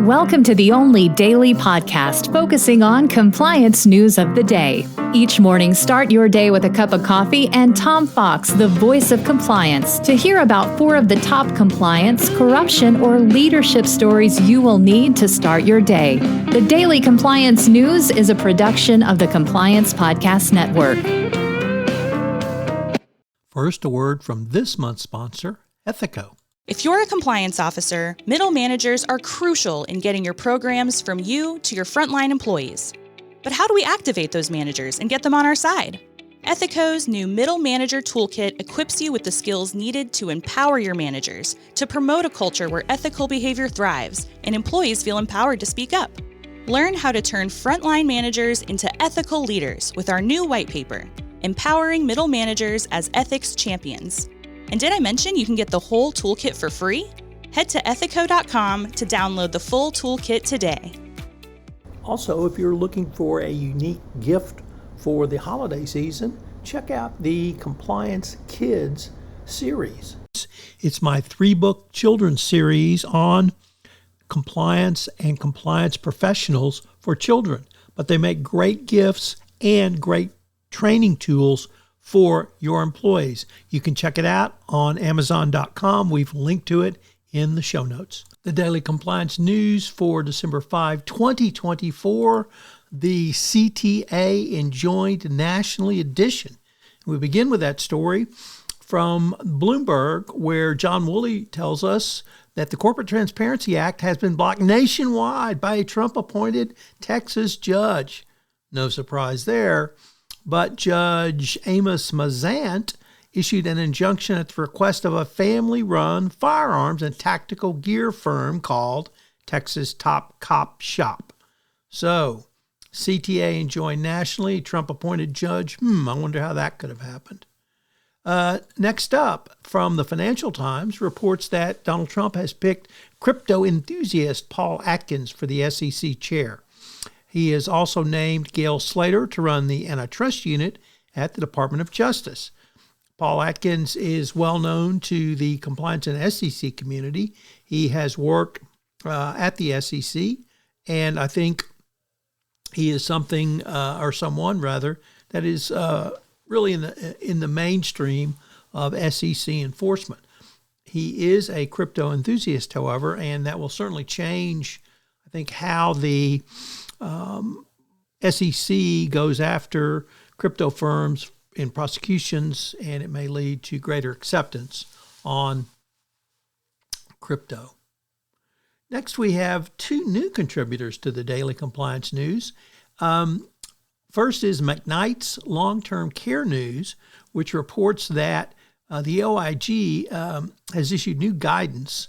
Welcome to the only daily podcast focusing on compliance news of the day. Each morning, start your day with a cup of coffee and Tom Fox, the voice of compliance, to hear about 4 of the top compliance, corruption, or leadership stories you will need to start your day. The Daily Compliance News is a production of the Compliance Podcast Network. First, a word from this month's sponsor, Ethico. If you're a compliance officer, middle managers are crucial in getting your programs from you to your frontline employees. But how do we activate those managers and get them on our side? Ethico's new Middle Manager Toolkit equips you with the skills needed to empower your managers, to promote a culture where ethical behavior thrives and employees feel empowered to speak up. Learn how to turn frontline managers into ethical leaders with our new white paper, Empowering Middle Managers as Ethics Champions. And did I mention you can get the whole toolkit for free? Head to ethico.com to download the full toolkit today. Also, if you're looking for a unique gift for the holiday season, check out the Compliance Kids series. It's my 3-book children's series on compliance and compliance professionals for children. But they make great gifts and great training tools for your employees. You can check it out on Amazon.com. We've linked to it in the show notes. The Daily Compliance News for December 5, 2024, the CTA Enjoined Nationally Edition. We begin with that story from Bloomberg, where John Woolley tells us that the Corporate Transparency Act has been blocked nationwide by a Trump-appointed Texas judge. No surprise there. But Judge Amos Mazant issued an injunction at the request of a family-run firearms and tactical gear firm called Texas Top Cop Shop. So, CTA enjoined nationally, Trump-appointed judge. I wonder how that could have happened. Next up, from the Financial Times, reports that Donald Trump has picked crypto enthusiast Paul Atkins for the SEC chair. He has also named Gail Slater to run the antitrust unit at the Department of Justice. Paul Atkins is well known to the compliance and SEC community. He has worked at the SEC, and I think he is someone that is really in the mainstream of SEC enforcement. He is a crypto enthusiast, however, and that will certainly change, I think, how the SEC goes after crypto firms in prosecutions, and it may lead to greater acceptance on crypto. Next, we have 2 new contributors to the Daily Compliance News. First is McKnights Long-Term Care News, which reports that the OIG has issued new guidance,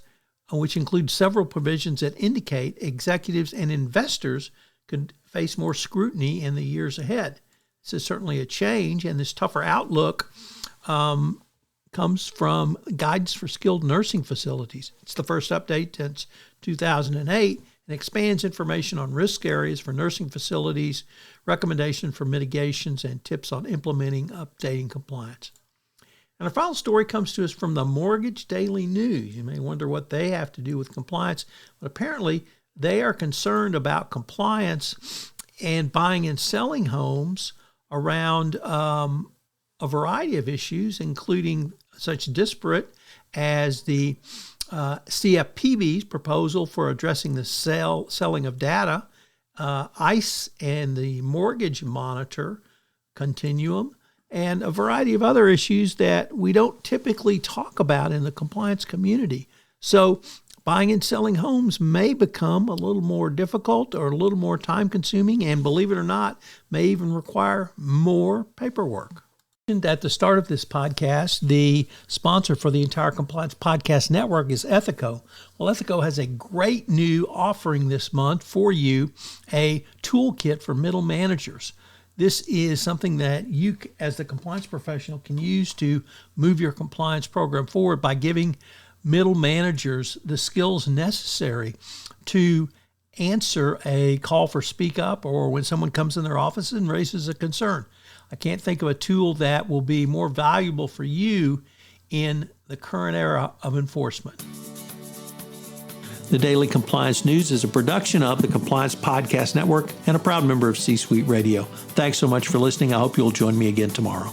which includes several provisions that indicate executives and investors could face more scrutiny in the years ahead. This is certainly a change, and this tougher outlook comes from guidance for skilled nursing facilities. It's the first update since 2008 and expands information on risk areas for nursing facilities, recommendations for mitigations, and tips on implementing updating compliance. And our final story comes to us from the Mortgage Daily News. You may wonder what they have to do with compliance, but apparently they are concerned about compliance and buying and selling homes around a variety of issues, including such disparate as the CFPB's proposal for addressing the selling of data, ICE and the Mortgage Monitor Continuum, and a variety of other issues that we don't typically talk about in the compliance community. So buying and selling homes may become a little more difficult or a little more time-consuming, and believe it or not, may even require more paperwork. At the start of this podcast, the sponsor for the entire Compliance Podcast Network is Ethico. Well, Ethico has a great new offering this month for you, a toolkit for middle managers. This is something that you, as the compliance professional, can use to move your compliance program forward by giving middle managers the skills necessary to answer a call for speak up or when someone comes in their office and raises a concern. I can't think of a tool that will be more valuable for you in the current era of enforcement. The Daily Compliance News is a production of the Compliance Podcast Network and a proud member of C-Suite Radio. Thanks so much for listening. I hope you'll join me again tomorrow.